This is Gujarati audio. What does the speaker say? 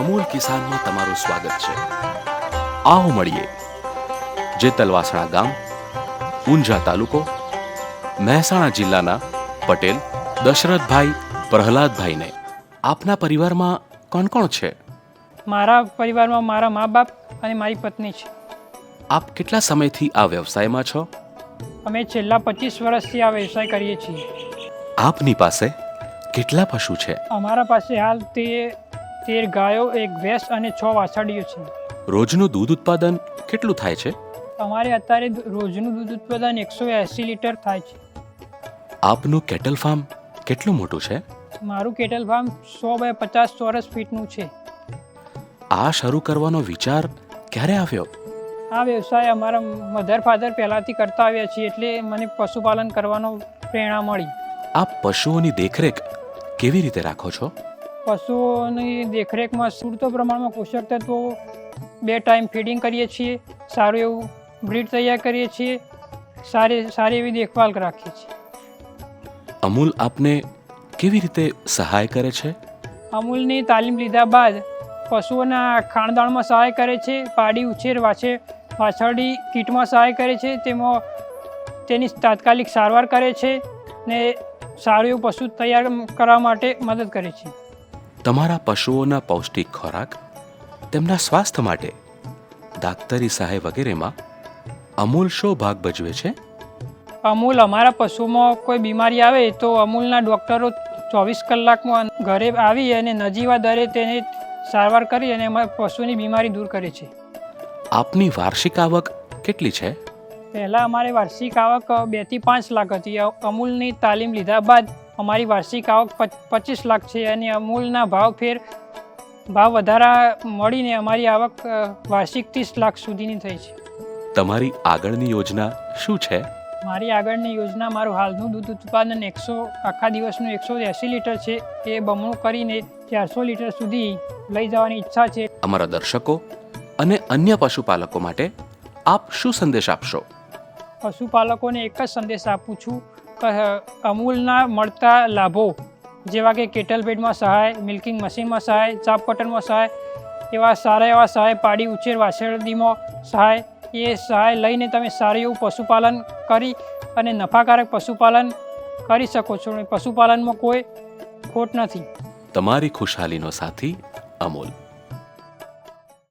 અમૂલ કિસાનમાં તમારું સ્વાગત છે. આવો મળીએ જેતલવાસણા ગામ, ઊંઝા તાલુકો, મહેસાણા જિલ્લાના પટેલ દશરથભાઈ પ્રહલાદભાઈને. આપના પરિવારમાં કોણ કોણ છે? મારા પરિવારમાં મારા મા બાપ અને મારી પત્ની છે. આપ કેટલા સમયથી આ વ્યવસાયમાં છો? અમે છેલ્લા 25 વર્ષથી આ વ્યવસાય કરીએ છીએ. આપની પાસે કેટલા પશુ છે? અમારા પાસે હાલ 13 ગાયો, 1 ભેંસ અને 6 વાછરડીઓ છે. રોજનું દૂધ ઉત્પાદન કેટલું થાય છે? અમારે અત્યારે રોજનું દૂધ ઉત્પાદન 180 લીટર થાય છે. આપનું કેટલ ફાર્મ કેટલું મોટું છે? મારું કેટલ ફાર્મ 100 બાય 50 ચોરસ ફીટનું છે. આ શરૂ કરવાનો વિચાર ક્યારે આવ્યો? આ વ્યવસાય અમારા મધર ફાધર પહેલાંથી કરતા આવ્યા છીએ, એટલે મને પશુપાલન કરવાનો પ્રેરણા મળી. આપ પશુઓની દેખરેખ કેવી રીતે રાખો છો? પશુઓની દેખરેખમાં પૂરતો પ્રમાણમાં પોષક તત્વો, 2 ટાઈમ ફીડિંગ કરીએ છીએ, સારું એવું બ્રીડ તૈયાર કરીએ છીએ, સારી એવી દેખભાલ રાખીએ છીએ. અમૂલ આપને કેવી રીતે સહાય કરે છે? અમૂલની તાલીમ લીધા બાદ પશુઓના ખાણદાણમાં સહાય કરે છે, પાડી ઉછેર વાછરડી કીટમાં સહાય કરે છે, તેની તાત્કાલિક સારવાર કરે છે ને સારું એવું પશુ તૈયાર કરવા માટે મદદ કરે છે. તમારા પશુઓના પૌષ્ટિક ખોરાક, તેમના સ્વાસ્થ્ય માટે દાક્તરી સહાય વગેરેમાં અમૂલ શો ભાગ ભજવે છે? અમૂલ અમારા પશુમાં કોઈ બીમારી આવે તો અમૂલના ડૉક્ટરો 24 કલાકમાં ઘરે આવી અને નજીવા દરે તેને સારવાર કરી અને અમારા પશુની બીમારી દૂર કરે છે. આપની વાર્ષિક આવક કેટલી છે? પહેલાં અમારી વાર્ષિક આવક 2 થી 5 લાખ હતી. અમૂલની તાલીમ લીધા બાદ અમારી વાર્ષિક આવક 25 લાખ છે અને અમૂલના ભાવ વધારા મળીને અમારી આવક વાર્ષિક 30 લાખ સુધીની થઈ છે. તમારી આગળની યોજના શું છે? મારી આગળની યોજના મારું હાલનું દૂધ ઉત્પાદન આખા દિવસનું 180 લીટર છે, એ બમણું કરીને 400 લીટર સુધી લઈ જવાની ઈચ્છા છે. અમારા દર્શકો અને અન્ય પશુપાલકો માટે આપ શું સંદેશ આપશો? પશુપાલકોને એક જ સંદેશ આપું છું કે અમૂલના મળતા લાભો જેવા કે કેટલ ફીડમાં સહાય, મિલ્કિંગ મશીનમાં સહાય, ચાપ કટરમાં સહાય, એવા સહાય, પાડી ઉછેર વાછરડીમાં સહાય, એ સહાય લઈને તમે સારું એવું પશુપાલન કરી અને નફાકારક પશુપાલન કરી શકો છો. પશુપાલનમાં કોઈ ખોટ નથી. તમારી ખુશહાલીનો સાથી અમૂલ.